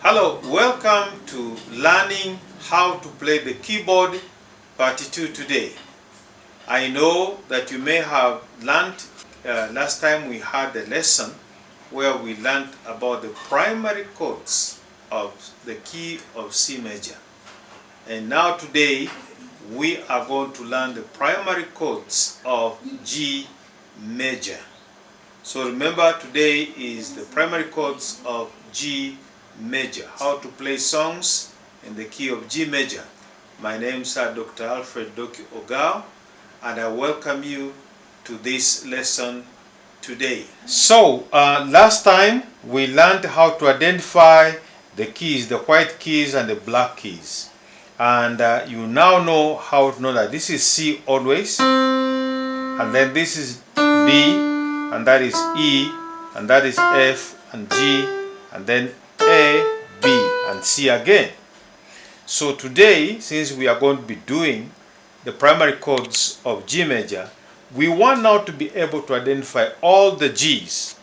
Hello, welcome to learning how to play the keyboard part 2 today. I know that you may have learned, last time we had a lesson where we learned about the primary chords of the key of C major. And now today we are going to learn the primary chords of G major. So remember, today is the primary chords of G major, how to play songs in the key of G major. My name is Dr. Alfred Doki Ogao, and I welcome you to this lesson today. So last time we learned how to identify the keys, the white keys and the black keys, and you now know how to know that this is C always, and then this is B, and that is E, and that is F and G, and then A, B, and C again. So today, since we are going to be doing the primary chords of G major, we want now to be able to identify all the G's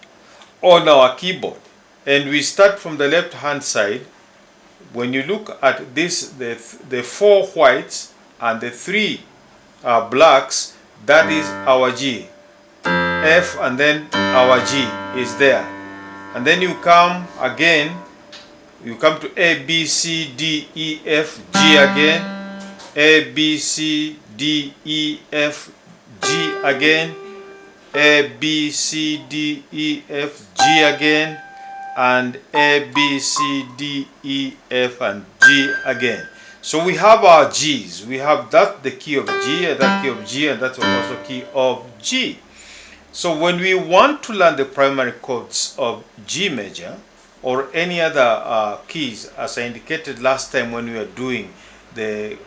on our keyboard. And we start from the left hand side. When you look at this, the 4 whites and the 3 blacks, that is our G. F, and then our G is there. And then you come again, you come to A, B, C, D, E, F, G again, A, B, C, D, E, F, G again, A, B, C, D, E, F, G again, and A, B, C, D, E, F, and G again. So we have our G's. We have that the key of G, and that key of G, and that's also key of G. So when we want to learn the primary chords of G major or any other keys, as I indicated last time when we were doing the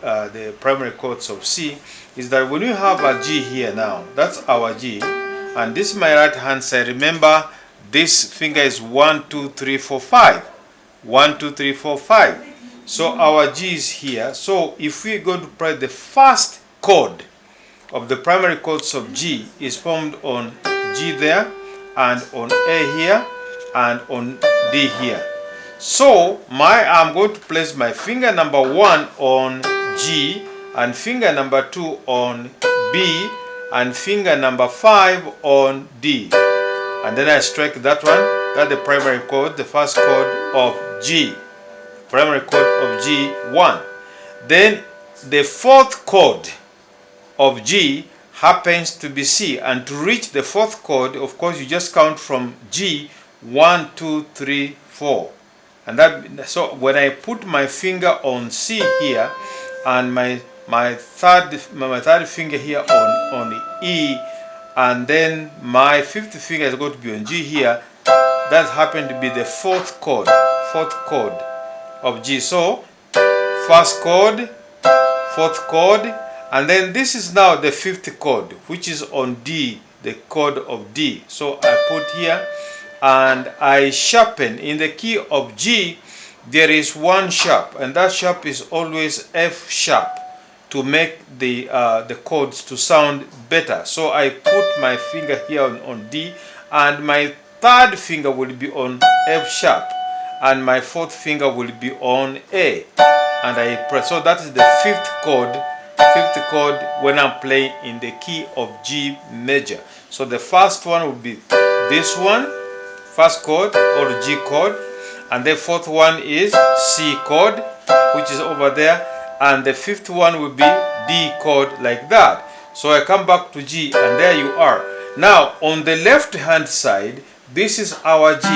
primary chords of C, is that when you have a G here now, that's our G, and this is my right hand side. Remember, this finger is 1, 2, 3, 4, 5. 1, 2, 3, 4, 5. So our G is here. So if we're going to play the first chord of the primary chords of G is formed on G there, and on A here, and on D here. So I'm going to place my finger number 1 on G, and finger number 2 on B, and finger number 5 on D. And then I strike that one. That's the primary chord, the first chord of G. Primary chord of G1. Then the fourth chord of G happens to be C, and to reach the fourth chord, of course, you just count from G 1, 2, 3, 4, and that. So when I put my finger on C here, and my third finger here on E, and then my fifth finger is going to be on G here, that happened to be the fourth chord of G. So first chord, fourth chord. And then this is now the fifth chord, which is on D, the chord of D. So I put here and I sharpen. In the key of G, there is one sharp, and that sharp is always F sharp to make the chords to sound better. So I put my finger here on D, and my third finger will be on F sharp, and my fourth finger will be on A, and I press. So that is the fifth chord when I'm playing in the key of G major. So the first one would be this one, first chord or G chord, and the fourth one is C chord, which is over there, and the fifth one will be D chord, like that. So I come back to G, and there you are. Now on the left hand side, this is our G.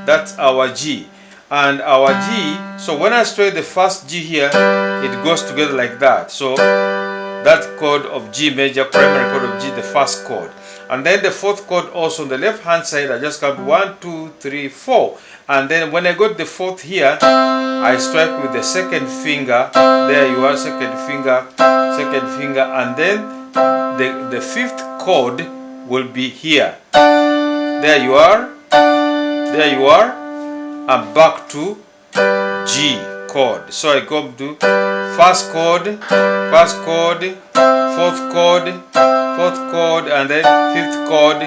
That's our G. And our G, so when I strike the first G here, it goes together like that. So that chord of G major, primary chord of G, the first chord. And then the fourth chord also on the left hand side, I just count 1, 2, 3, 4. And then when I got the fourth here, I strike with the second finger. There you are, second finger, and then the fifth chord will be here. There you are. I'm back to G chord. So I go to first chord, fourth chord, and then fifth chord,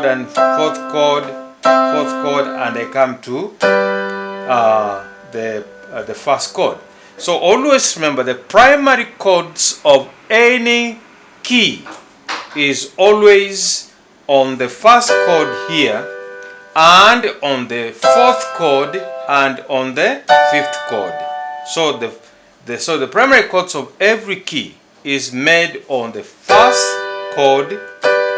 and fourth chord, and I come to the first chord. So always remember the primary chords of any key is always on the first chord here, and on the fourth chord, and on the fifth chord. So the primary chords of every key is made on the first chord.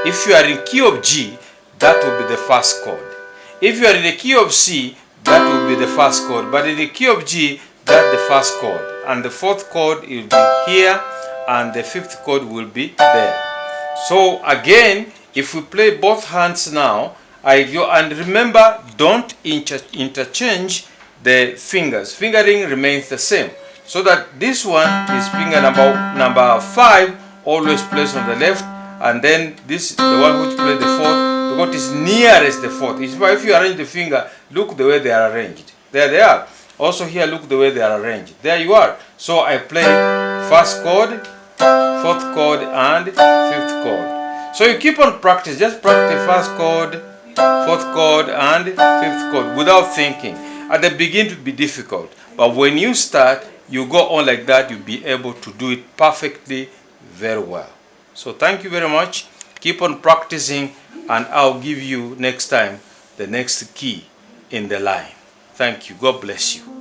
If you are in key of G, that will be the first chord. If you are in the key of C, that will be the first chord. But in the key of G, that's the first chord. And the fourth chord will be here, and the fifth chord will be there. So again, if we play both hands now, and remember, don't interchange the fingers. Fingering remains the same. So that this one is finger number 5, always placed on the left, and then this, the one which plays the fourth, because it's nearest the fourth. If you arrange the finger, look the way they are arranged. There they are. Also here, look the way they are arranged. There you are. So I play first chord, fourth chord, and fifth chord. So you keep on practice. Just practice first chord, fourth chord, and fifth chord without thinking. At the beginning it will be difficult, but when you start, you go on like that, you'll be able to do it perfectly, very well. So thank you very much. Keep on practicing, and I'll give you next time the next key in the line. Thank you. God bless you.